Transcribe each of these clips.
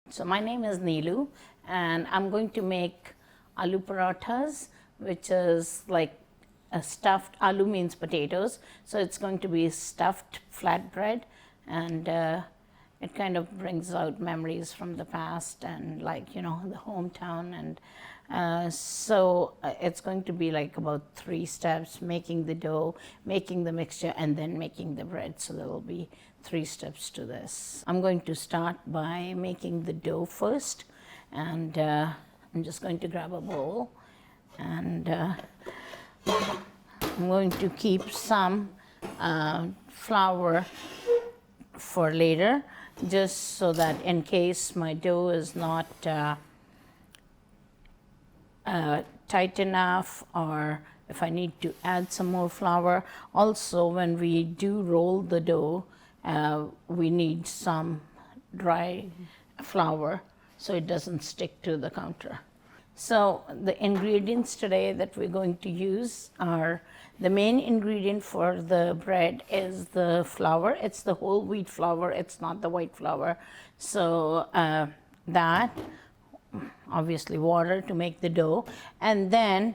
So my name is Neelu, and I'm going to make aloo parathas, which is like a stuffed, aloo means potatoes, so it's going to be stuffed flatbread, and it kind of brings out memories from the past and the hometown. And it's going to be like about 3 steps: making the dough, making the mixture, and then making the bread. So there will be 3 steps to this. I'm going to start by making the dough first, and I'm just going to grab a bowl, and I'm going to keep some flour for later, just so that in case my dough is not tight enough, or if I need to add some more flour. Also, when we do roll the dough, we need some dry flour so it doesn't stick to the counter. So the ingredients today that we're going to use are, the main ingredient for the bread is the flour. It's the whole wheat flour, it's not the white flour. So that, obviously water to make the dough, and then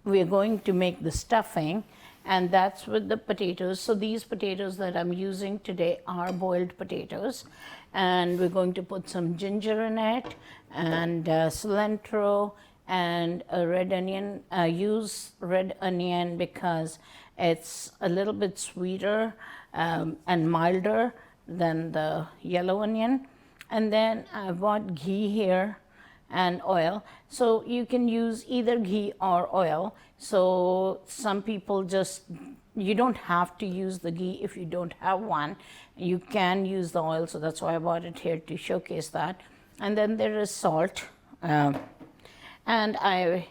we're going to make the stuffing, and that's with the potatoes. So these potatoes that I'm using today are boiled potatoes, and we're going to put some ginger in it, and cilantro, and a red onion. I use red onion because it's a little bit sweeter and milder than the yellow onion. And then I bought ghee here and oil. So you can use either ghee or oil. So some people you don't have to use the ghee if you don't have one. You can use the oil, so that's why I bought it here, to showcase that. And then there is salt. And I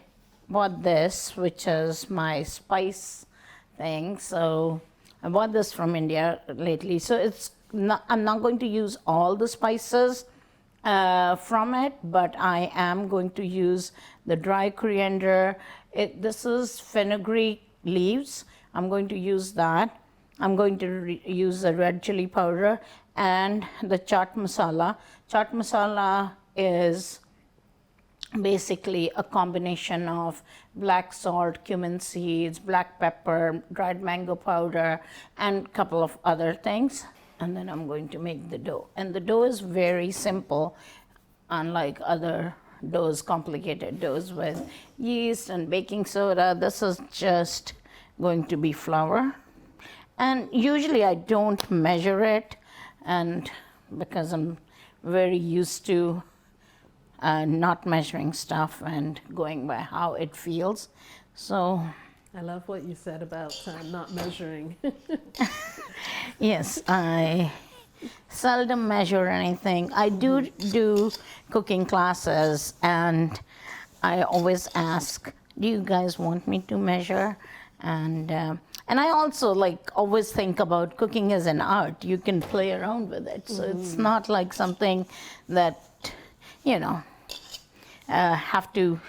bought this, which is my spice thing. So I bought this from India lately. So I'm not going to use all the spices from it, but I am going to use the dry coriander. This is fenugreek leaves. I'm going to use that. I'm going to use the red chili powder and the chaat masala. Chaat masala is basically a combination of black salt, cumin seeds, black pepper, dried mango powder, and a couple of other things. And then I'm going to make the dough. And the dough is very simple, unlike other doughs, complicated doughs with yeast and baking soda. This is just going to be flour. And usually I don't measure it, and because I'm very used to not measuring stuff and going by how it feels. So I love what you said about not measuring. yes, I seldom measure anything. I do cooking classes, and I always ask, do you guys want me to measure? And I also always think about cooking as an art. You can play around with it. So it's not like something that, have to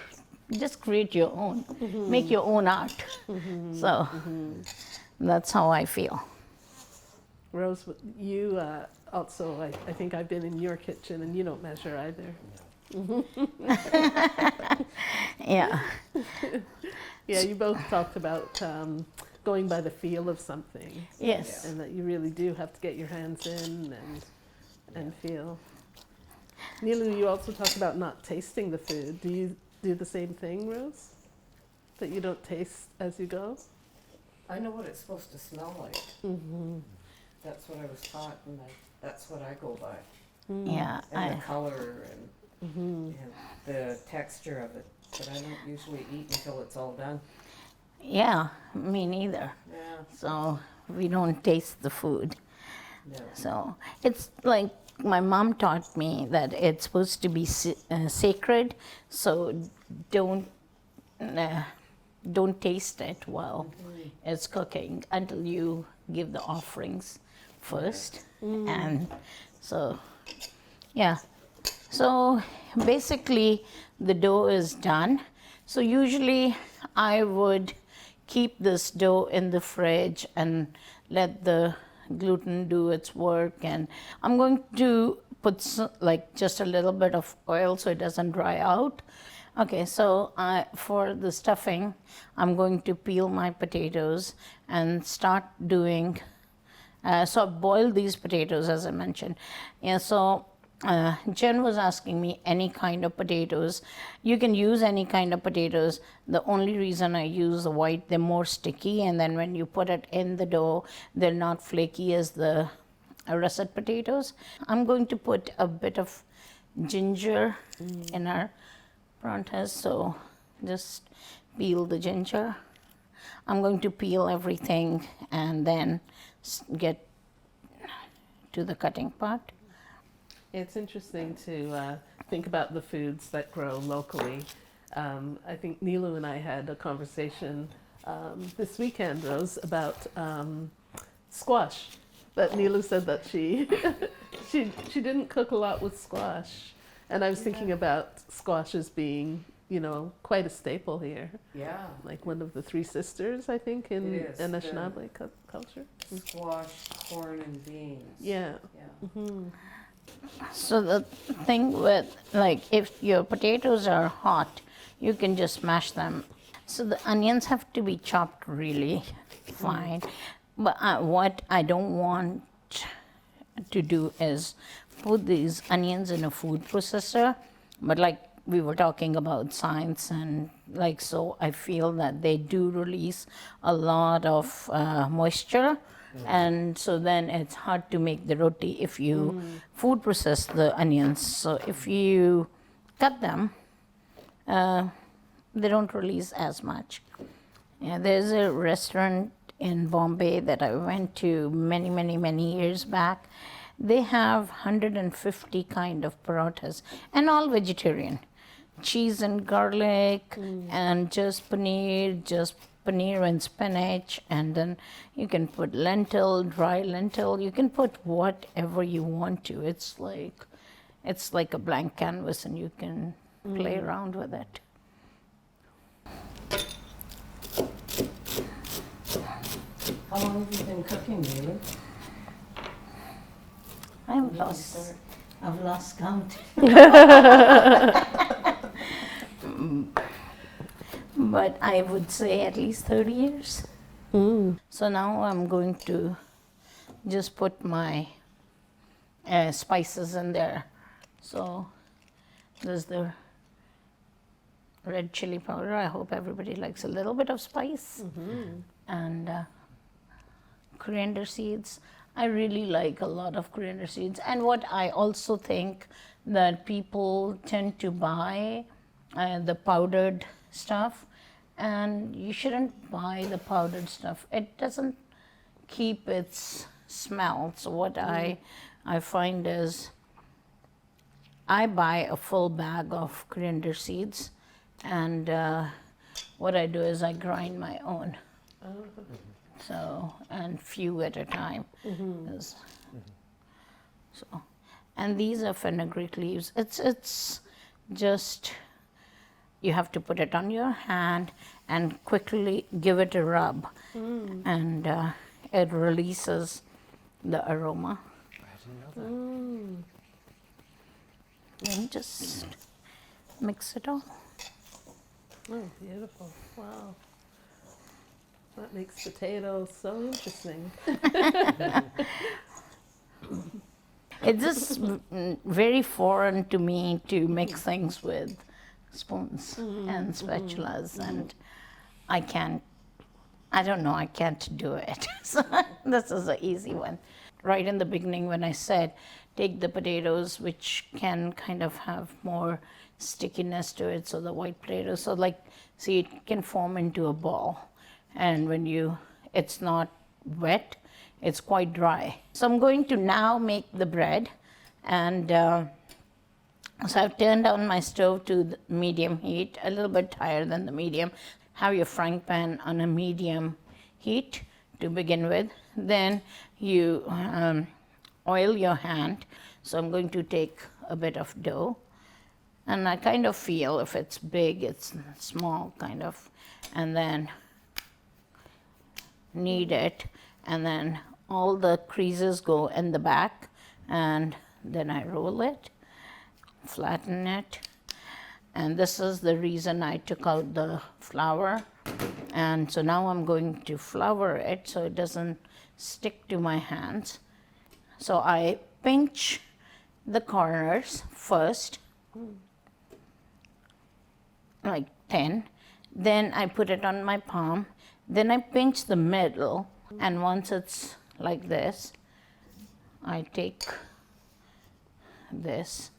just create your own, make your own art. So that's how I feel. Rose, you also, I think I've been in your kitchen, and you don't measure either. Yeah. Yeah, you both talked about going by the feel of something. Yes. And that you really do have to get your hands in and feel. Neelu, you also talked about not tasting the food. Do you do the same thing, Rose? That you don't taste as you go? I know what it's supposed to smell like. That's what I was taught, and that's what I go by. Yeah. And the color and the texture of it. But I don't usually eat until it's all done. Yeah, me neither. Yeah. So we don't taste the food. No. So it's like my mom taught me that it's supposed to be sacred. So don't taste it while it's cooking until you give the offerings first. And so, yeah. So basically the dough is done. So usually I would keep this dough in the fridge and let the gluten do its work. And I'm going to put like just a little bit of oil so it doesn't dry out. Okay, so for the stuffing, I'm going to peel my potatoes and start doing. So I boiled these potatoes, as I mentioned. Yeah, so Jen was asking me any kind of potatoes. You can use any kind of potatoes. The only reason I use the white, they're more sticky, and then when you put it in the dough, they're not flaky as the russet potatoes. I'm going to put a bit of ginger in our prantas, so just peel the ginger. I'm going to peel everything and then get to the cutting part. It's interesting to think about the foods that grow locally. I think Neelu and I had a conversation this weekend, Rose, about squash. But Neelu said that she she didn't cook a lot with squash, and I was thinking about squash as being, you know, quite a staple here, Yeah. like one of the three sisters, I think, in It is. Anishinaabe culture. Squash, corn, and beans. Yeah. Yeah. Hmm. So the thing with, like, if your potatoes are hot, you can just mash them. So the onions have to be chopped really fine. But what I don't want to do is put these onions in a food processor. But like we were talking about science, and like, so I feel that they do release a lot of moisture. And so then it's hard to make the roti if you food process the onions. So if you cut them, they don't release as much. Yeah, there's a restaurant in Bombay that I went to many years back. They have 150 kind of parathas and all vegetarian. Cheese and garlic and just paneer and spinach, and then you can put lentil, dry lentil. You can put whatever you want to. It's like a blank canvas, and you can play around with it. How long have you been cooking, Neelu? I've lost count. But I would say at least 30 years. So now I'm going to just put my spices in there. So there's the red chili powder. I hope everybody likes a little bit of spice. And coriander seeds. I really like a lot of coriander seeds. And what I also think that people tend to buy the powdered stuff, and you shouldn't buy the powdered stuff. It doesn't keep its smell. So what I find is I buy a full bag of coriander seeds, and what I do is I grind my own. So, and few at a time. So, and these are fenugreek leaves. It's just, you have to put it on your hand and quickly give it a rub, and it releases the aroma. And just mix it all. Oh, beautiful. Wow. That makes potatoes so interesting. It's just very foreign to me to mix things with spoons and spatulas, and I don't know, I can't do it. So this is an easy one. Right in the beginning when I said, take the potatoes, which can kind of have more stickiness to it, so the white potatoes, so like, see, it can form into a ball. And when it's not wet, it's quite dry. So I'm going to now make the bread, and so I've turned on my stove to the medium heat, a little bit higher than the medium. Have your frying pan on a medium heat to begin with. Then you oil your hand. So I'm going to take a bit of dough, and I kind of feel if it's big, it's small, kind of, and then knead it, and then all the creases go in the back, and then I roll it, flatten it, and this is the reason I took out the flour. And so now I'm going to flour it so it doesn't stick to my hands. So I pinch the corners first, like 10. Then I put it on my palm. Then I pinch the middle, and once it's like this, I take this.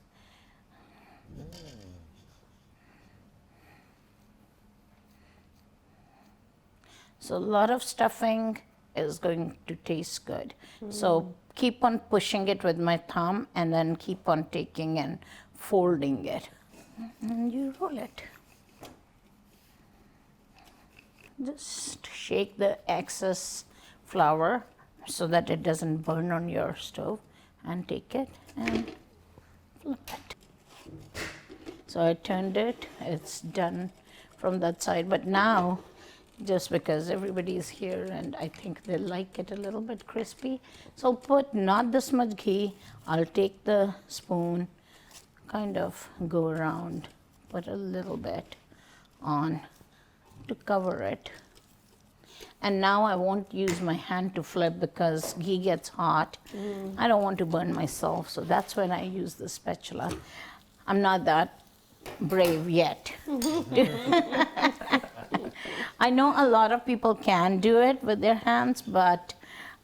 So a lot of stuffing is going to taste good. So keep on pushing it with my thumb and then keep on taking and folding it. And you roll it. Just shake the excess flour so that it doesn't burn on your stove, and take it and flip it. So I turned it, it's done from that side. But now, just because everybody is here and I think they like it a little bit crispy, so I'll put not this much ghee. I'll take the spoon, kind of go around, put a little bit on to cover it. And now I won't use my hand to flip because ghee gets hot. I don't want to burn myself, so that's when I use the spatula. I'm not that brave yet. I know a lot of people can do it with their hands, but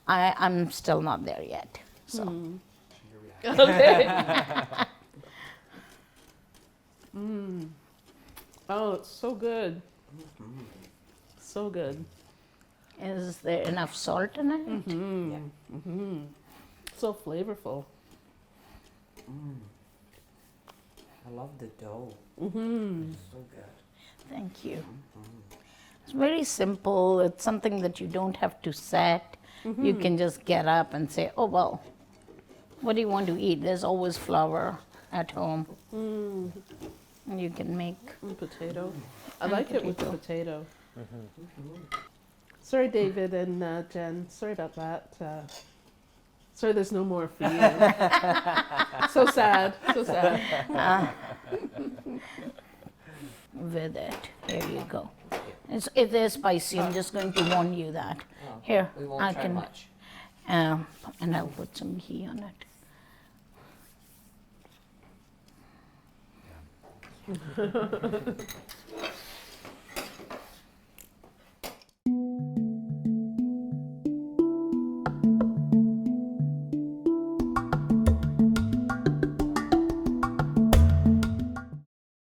I'm still not there yet. So. Okay. Oh, it's so good. So good. Is there enough salt in it? So flavorful. I love the dough. It's so good. Thank you. It's very simple. It's something that you don't have to set. You can just get up and say, oh, well, what do you want to eat? There's always flour at home. And you can make. Potato. I like it with the potato. Sorry, David and Jen. Sorry about that. Sorry, there's no more for you. So sad. So sad. With it. Here you go. It is spicy. I'm just going to warn you that. Oh, Here, we won't I try can, much. and I'll put some ghee on it.